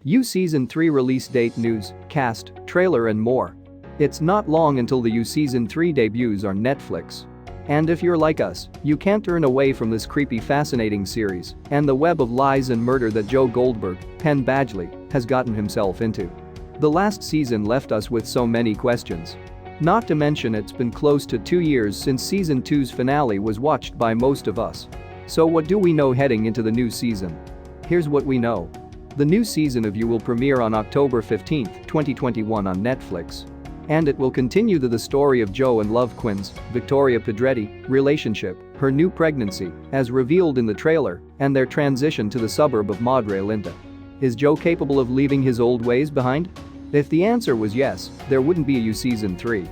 You Season 3 release date news, cast, trailer and more. It's not long until the You Season 3 debuts on Netflix. And if you're like us, you can't turn away from this creepy fascinating series and the web of lies and murder that Joe Goldberg, Penn Badgley, has gotten himself into. The last season left us with so many questions. Not to mention it's been close to 2 years since Season 2's finale was watched by most of us. So what do we know heading into the new season? Here's what we know. The new season of You will premiere on October 15, 2021 on Netflix. And it will continue the story of Joe and Love Quinn's, Victoria Pedretti, relationship, her new pregnancy, as revealed in the trailer, and their transition to the suburb of Madre Linda. Is Joe capable of leaving his old ways behind? If the answer was yes, there wouldn't be a You Season 3.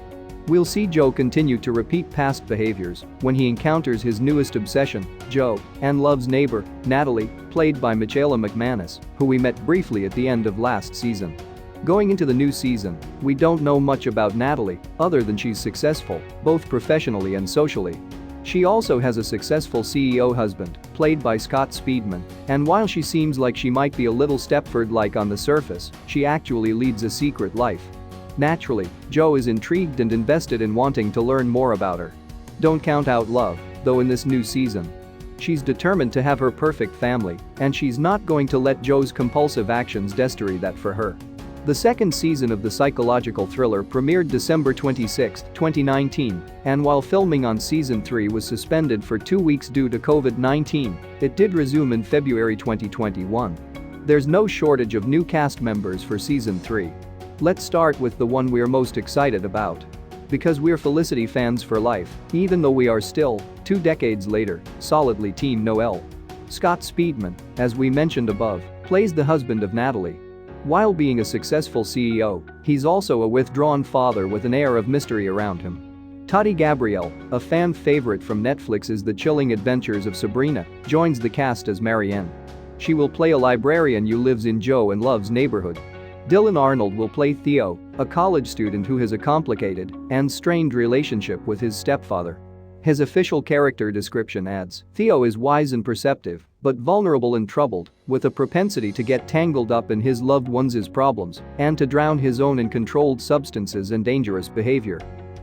We'll see Joe continue to repeat past behaviors when he encounters his newest obsession, Joe, and Love's neighbor, Natalie, played by Michaela McManus, who we met briefly at the end of last season. Going into the new season, we don't know much about Natalie, other than she's successful, both professionally and socially. She also has a successful CEO husband, played by Scott Speedman, and while she seems like she might be a little Stepford-like on the surface, she actually leads a secret life. Naturally, Joe is intrigued and invested in wanting to learn more about her. Don't count out Love, though in this new season. She's determined to have her perfect family, and she's not going to let Joe's compulsive actions destroy that for her. The second season of the psychological thriller premiered December 26, 2019, and while filming on Season 3 was suspended for 2 weeks due to COVID-19, it did resume in February 2021. There's no shortage of new cast members for Season 3. Let's start with the one we're most excited about. Because we're Felicity fans for life, even though we are still, 2 decades later, solidly Team Noel. Scott Speedman, as we mentioned above, plays the husband of Natalie. While being a successful CEO, he's also a withdrawn father with an air of mystery around him. Tati Gabrielle, a fan favorite from Netflix's The Chilling Adventures of Sabrina, joins the cast as Marianne. She will play a librarian who lives in Joe and Love's neighborhood. Dylan Arnold will play Theo, a college student who has a complicated and strained relationship with his stepfather. His official character description adds, Theo is wise and perceptive, but vulnerable and troubled, with a propensity to get tangled up in his loved ones' problems and to drown his own in controlled substances and dangerous behavior.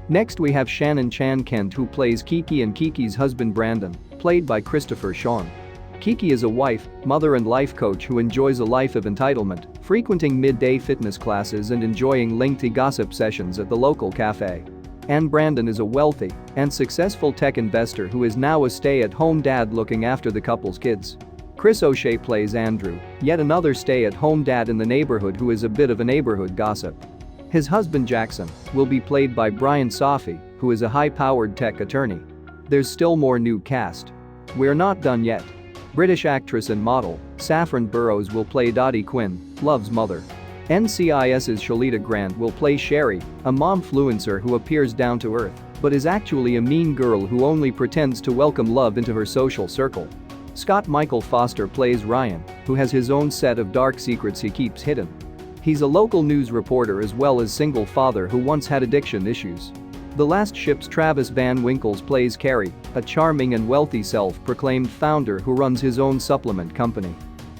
Next we have Shannon Chan Kent, who plays Kiki and Kiki's husband Brandon, played by Christopher Sean. Kiki is a wife, mother and life coach who enjoys a life of entitlement, frequenting midday fitness classes and enjoying lengthy gossip sessions at the local cafe. And Brandon is a wealthy and successful tech investor who is now a stay-at-home dad looking after the couple's kids. Chris O'Shea plays Andrew, yet another stay-at-home dad in the neighborhood who is a bit of a neighborhood gossip. His husband Jackson will be played by Brian Safi, who is a high-powered tech attorney. There's still more new cast. We're not done yet. British actress and model, Saffron Burrows will play Dottie Quinn, Love's mother. NCIS's Shalita Grant will play Sherry, a momfluencer who appears down to earth, but is actually a mean girl who only pretends to welcome Love into her social circle. Scott Michael Foster plays Ryan, who has his own set of dark secrets he keeps hidden. He's a local news reporter as well as single father who once had addiction issues. The Last Ship's Travis Van Winkles plays Carrie, a charming and wealthy self-proclaimed founder who runs his own supplement company.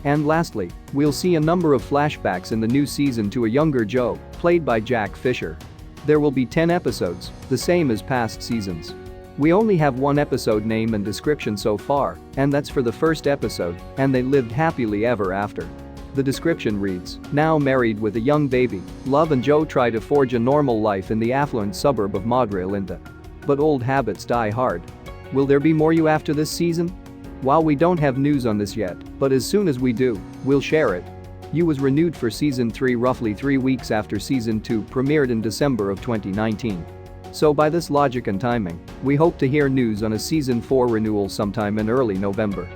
And lastly, we'll see a number of flashbacks in the new season to a younger Joe, played by Jack Fisher. There will be 10 episodes, the same as past seasons. We only have one episode name and description so far, and that's for the first episode, and they lived happily ever after. The description reads, now married with a young baby, Love and Joe try to forge a normal life in the affluent suburb of Madre Linda. But old habits die hard. Will there be more You after this season? While we don't have news on this yet, but as soon as we do, we'll share it. You was renewed for Season 3 roughly 3 weeks after Season 2 premiered in December of 2019. So by this logic and timing, we hope to hear news on a Season 4 renewal sometime in early November.